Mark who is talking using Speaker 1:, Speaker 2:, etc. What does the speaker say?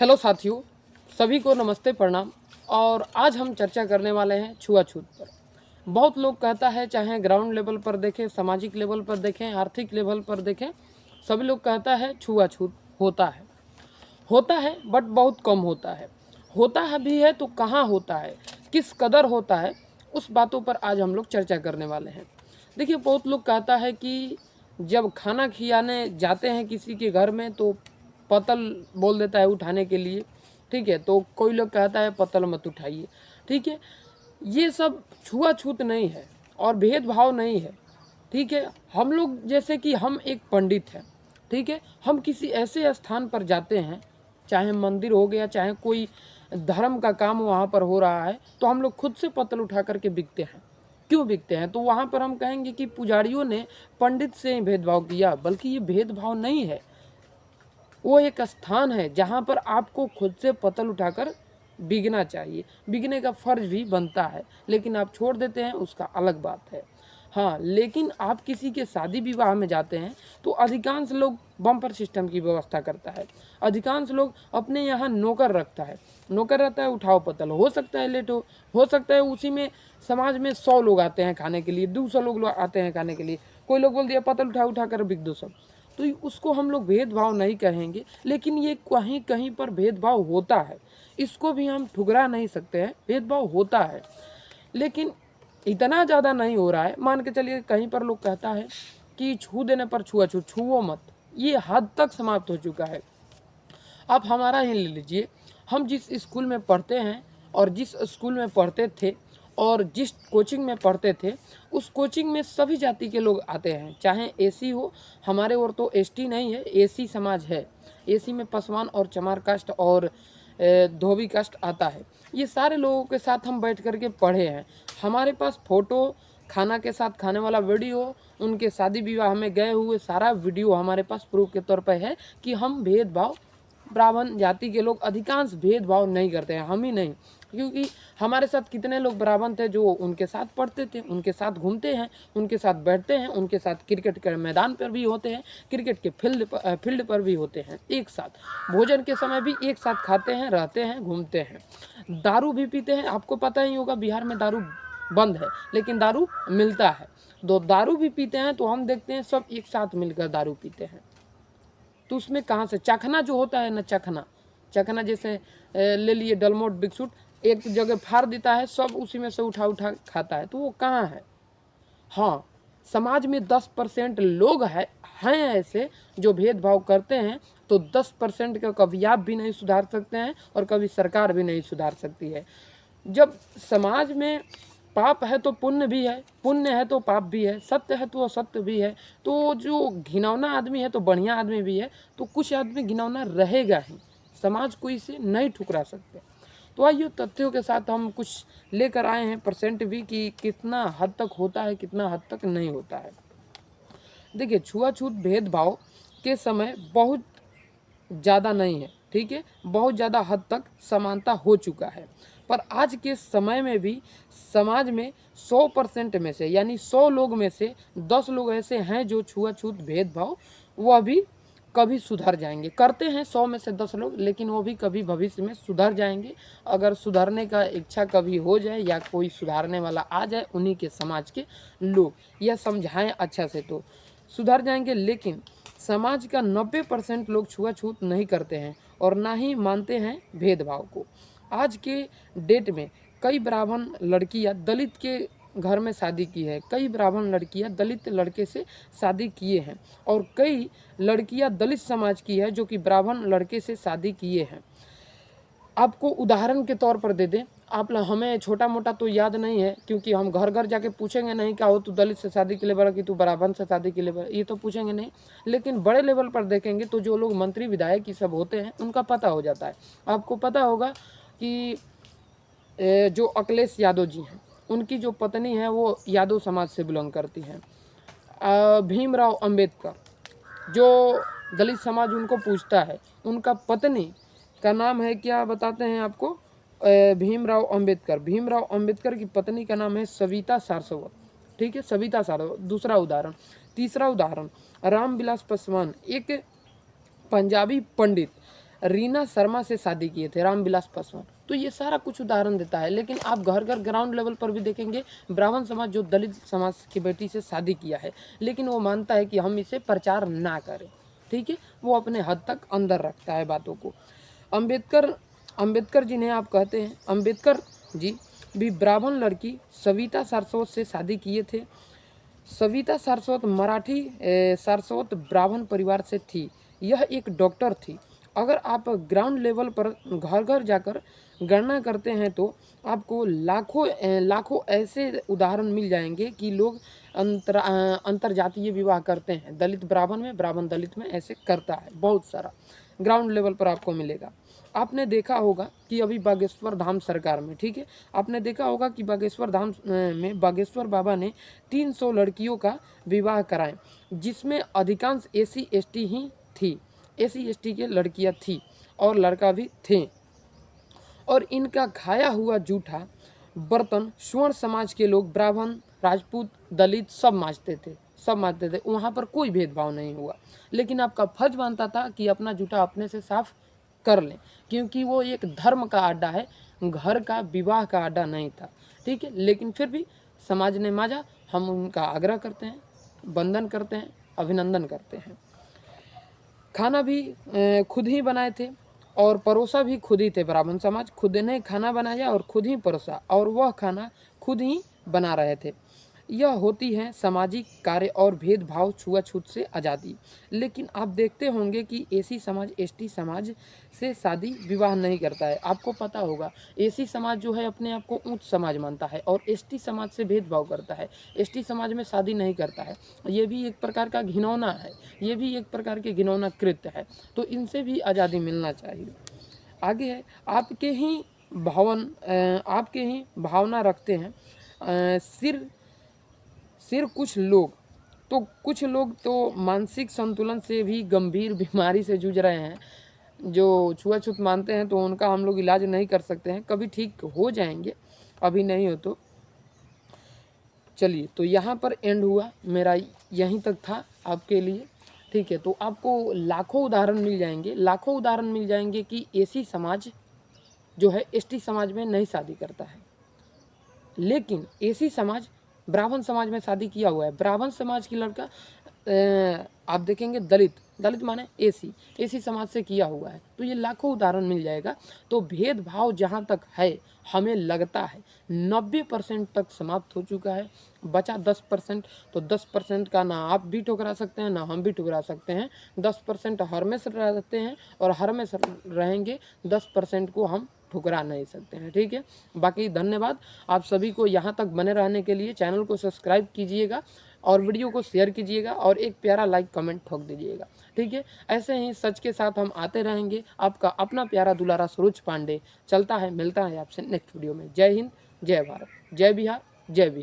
Speaker 1: Hello साथियों, सभी को नमस्ते प्रणाम। और आज हम चर्चा करने वाले हैं छुआछूत पर। बहुत लोग कहता है, चाहे ग्राउंड लेवल पर देखें, सामाजिक लेवल पर देखें, आर्थिक लेवल पर देखें, सभी लोग कहता है छुआछूत होता है बट बहुत कम होता है भी है तो कहाँ होता है, किस कदर होता है, उस बातों पर आज हम लोग चर्चा करने वाले हैं। देखिए, बहुत लोग कहता है कि जब खाना खिलाने जाते हैं किसी के घर में तो पतल बोल देता है उठाने के लिए, ठीक है। तो कोई लोग कहता है पतल मत उठाइए, ठीक है। ये सब छुआछूत नहीं है और भेदभाव नहीं है, ठीक है। हम लोग जैसे कि हम एक पंडित हैं, ठीक है, हम किसी ऐसे स्थान पर जाते हैं, चाहे मंदिर हो गया, चाहे कोई धर्म का काम वहाँ पर हो रहा है, तो हम लोग खुद से पत्तल उठा करके बिकते हैं। क्यों बिकते हैं? तो वहाँ पर हम कहेंगे कि पुजारियों ने पंडित से भेदभाव किया, बल्कि ये भेदभाव नहीं है। वो एक स्थान है जहाँ पर आपको खुद से पत्तल उठाकर बिकना चाहिए, बिकने का फर्ज भी बनता है, लेकिन आप छोड़ देते हैं, उसका अलग बात है। हाँ, लेकिन आप किसी के शादी विवाह में जाते हैं तो अधिकांश लोग बम्पर सिस्टम की व्यवस्था करता है। अधिकांश लोग अपने यहाँ नौकर रखता है, नौकर रहता है, उठाओ पत्तल, हो सकता है लेट हो सकता है उसी में समाज में 100 लोग आते हैं खाने के लिए, 200 लोग आते हैं खाने के लिए, कोई लोग बोल दिया पत्तल उठा उठा कर बिक दो सब। तो उसको हम लोग भेदभाव नहीं कहेंगे, लेकिन ये कहीं कहीं पर भेदभाव होता है, इसको भी हम ठुकरा नहीं सकते हैं, भेदभाव होता है, लेकिन इतना ज़्यादा नहीं हो रहा है। मान के चलिए कहीं पर लोग कहता है कि छू देने पर छुआछूत, छुओ मत, ये हद तक समाप्त हो चुका है। आप हमारा ही ले लीजिए, हम जिस स्कूल में पढ़ते हैं और जिस स्कूल में पढ़ते थे और जिस कोचिंग में पढ़ते थे, उस कोचिंग में सभी जाति के लोग आते हैं, चाहे एसी हो। हमारे और तो एसटी नहीं है, एसी समाज है। एसी में पासवान और चमार कास्ट और धोबी कास्ट आता है। ये सारे लोगों के साथ हम बैठ कर के पढ़े हैं। हमारे पास फ़ोटो, खाना के साथ खाने वाला वीडियो, उनके शादी विवाह में गए हुए सारा वीडियो हमारे पास प्रूफ के तौर पर है कि हम भेदभाव, ब्राह्मण जाति के लोग अधिकांश भेदभाव नहीं करते हैं, हम ही नहीं। क्योंकि हमारे साथ कितने लोग ब्राह्मण थे जो उनके साथ पढ़ते थे, उनके साथ घूमते हैं, उनके साथ बैठते हैं, उनके साथ क्रिकेट के मैदान पर भी होते हैं, क्रिकेट के फील्ड पर भी होते हैं, एक साथ भोजन के समय भी एक साथ खाते हैं, रहते हैं, घूमते हैं, दारू भी पीते हैं। आपको पता ही होगा बिहार में दारू बंद है, लेकिन दारू मिलता है। दो दारू भी पीते हैं तो हम देखते हैं सब एक साथ मिलकर दारू पीते हैं। तो उसमें कहाँ से चखना जो होता है ना, चखना जैसे ले लिए डलमोट बिस्कुट, एक जगह फाड़ देता है, सब उसी में से उठा उठा खाता है, तो वो कहाँ है? हाँ, समाज में 10% लोग हैं ऐसे जो भेदभाव करते हैं, तो 10% का कभी आप भी नहीं सुधार सकते हैं और कभी सरकार भी नहीं सुधार सकती है। जब समाज में पाप है तो पुण्य भी है, पुण्य है तो पाप भी है, सत्य है तो असत्य भी है। तो जो घिनौना आदमी है तो बढ़िया आदमी भी है, तो कुछ आदमी घिनौना रहेगा ही, समाज को इसे नहीं ठुकरा सकते। तो आइए तथ्यों के साथ हम कुछ लेकर आए हैं परसेंट भी कि कितना हद तक होता है, कितना हद तक नहीं होता है। देखिए, छुआछूत भेदभाव के समय बहुत ज़्यादा नहीं है, ठीक है, बहुत ज़्यादा हद तक समानता हो चुका है। पर आज के समय में भी समाज में 100% में से, यानी 100 लोग में से 10 लोग ऐसे हैं जो छुआछूत भेदभाव वह भी कभी सुधर जाएंगे। करते हैं 100 में से 10 लोग, लेकिन वो भी कभी भविष्य में सुधर जाएंगे। अगर सुधरने का इच्छा कभी हो जाए या कोई सुधारने वाला आ जाए, उन्हीं के समाज के लोग यह समझाएं अच्छा से, तो सुधर जाएंगे। लेकिन समाज का 90% लोग छुआछूत नहीं करते हैं और ना ही मानते हैं भेदभाव को। आज के डेट में कई ब्राह्मण लड़कियां दलित के घर में शादी की है, कई ब्राह्मण लड़कियां दलित लड़के से शादी किए हैं, और कई लड़कियां दलित समाज की है जो कि ब्राह्मण लड़के से शादी किए हैं। आपको उदाहरण के तौर पर दे दें, आप हमें छोटा मोटा तो याद नहीं है, क्योंकि हम घर घर जाके पूछेंगे नहीं क्या हो तू दलित से शादी के लिए बड़ा कि तू ब्राह्मण से शादी के लिए बड़ा, ये तो पूछेंगे नहीं। लेकिन बड़े लेवल पर देखेंगे तो जो लोग मंत्री विधायक ये सब होते हैं उनका पता हो जाता है। आपको पता होगा कि जो अखिलेश यादव जी हैं, उनकी जो पत्नी है वो यादव समाज से बिलोंग करती हैं। भीमराव अंबेडकर, जो दलित समाज उनको पूछता है, उनका पत्नी का नाम है क्या बताते हैं आपको? भीमराव अंबेडकर। भीमराव अंबेडकर की पत्नी का नाम है सविता सारस्वत, ठीक है, सविता सारस्वत। दूसरा उदाहरण। तीसरा उदाहरण, रामविलास पासवान, एक पंजाबी पंडित, रीना शर्मा से शादी किए थे, रामविलास पासवान। तो ये सारा कुछ उदाहरण देता है। लेकिन आप घर घर ग्राउंड लेवल पर भी देखेंगे, ब्राह्मण समाज जो दलित समाज की बेटी से शादी किया है, लेकिन वो मानता है कि हम इसे प्रचार ना करें, ठीक है, वो अपने हद तक अंदर रखता है बातों को। अंबेडकर जिन्हें आप कहते हैं, अंबेडकर जी भी ब्राह्मण लड़की सविता सारस्वत से शादी किए थे। सविता सारस्वत मराठी सारस्वत ब्राह्मण परिवार से थी। यह एक डॉक्टर थी। अगर आप ग्राउंड लेवल पर घर घर जाकर गणना करते हैं तो आपको लाखों ऐसे उदाहरण मिल जाएंगे कि लोग अंतरजातीय विवाह करते हैं। दलित ब्राह्मण में, ब्राह्मण दलित में, ऐसे करता है, बहुत सारा ग्राउंड लेवल पर आपको मिलेगा। आपने देखा होगा कि अभी बागेश्वर धाम सरकार में, ठीक है, आपने देखा होगा कि बागेश्वर धाम में बागेश्वर बाबा ने 300 लड़कियों का विवाह कराए, जिसमें अधिकांश एसी एसटी ही थी। एसी एसटी के लड़कियां थी और लड़का भी थे। और इनका खाया हुआ जूठा बर्तन स्वर्ण समाज के लोग, ब्राह्मण, राजपूत, दलित सब मांजते थे, वहाँ पर कोई भेदभाव नहीं हुआ। लेकिन आपका फर्ज बनता था कि अपना जूठा अपने से साफ कर लें, क्योंकि वो एक धर्म का अड्डा है, घर का विवाह का अड्डा नहीं था, ठीक है। लेकिन फिर भी समाज ने मांजा, हम उनका आग्रह करते हैं, वंदन करते हैं, अभिनंदन करते हैं। खाना भी खुद ही बनाए थे और परोसा भी खुद ही थे। ब्राह्मण समाज खुद ने खाना बनाया और खुद ही परोसा, और वह खाना खुद ही बना रहे थे। यह होती है सामाजिक कार्य और भेदभाव, छुआछूत से आज़ादी। लेकिन आप देखते होंगे कि एसी समाज एसटी समाज से शादी विवाह नहीं करता है। आपको पता होगा एसी समाज जो है अपने आप को ऊंच समाज मानता है और एसटी समाज से भेदभाव करता है, एसटी समाज में शादी नहीं करता है। ये भी एक प्रकार का घिनौना है, ये भी एक प्रकार के घिनौना कृत्य है। तो इनसे भी आज़ादी मिलना चाहिए। आगे है, आपके ही भावना रखते हैं। कुछ लोग तो मानसिक संतुलन से भी गंभीर बीमारी से जूझ रहे हैं। जो छुआछूत मानते हैं तो उनका हम लोग इलाज नहीं कर सकते हैं, कभी ठीक हो जाएंगे, अभी नहीं हो तो। चलिए, तो यहाँ पर एंड हुआ मेरा, यहीं तक था आपके लिए, ठीक है। तो आपको लाखों उदाहरण मिल जाएंगे कि एसी समाज जो है एसटी समाज में नहीं शादी करता है, लेकिन एसी समाज ब्राह्मण समाज में शादी किया हुआ है। ब्राह्मण समाज की लड़का आप देखेंगे दलित माने एसी समाज से किया हुआ है। तो ये लाखों उदाहरण मिल जाएगा। तो भेदभाव जहाँ तक है, हमें लगता है 90% तक समाप्त हो चुका है, बचा 10%। तो 10% का ना आप भी ठुकरा सकते हैं, ना हम भी ठुकरा सकते हैं। 10% हमेशा रहते हैं और हमेशा रहेंगे, 10% को हम ठुकरा नहीं सकते हैं, ठीक है। बाकी धन्यवाद आप सभी को यहाँ तक बने रहने के लिए। चैनल को सब्सक्राइब कीजिएगा और वीडियो को शेयर कीजिएगा और एक प्यारा लाइक कमेंट ठोक दीजिएगा, ठीक है। ऐसे ही सच के साथ हम आते रहेंगे। आपका अपना प्यारा दुलारा सरोज पांडे चलता है, मिलता है आपसे नेक्स्ट वीडियो में। जय हिंद, जय भारत, जय बिहार, जय बिहार।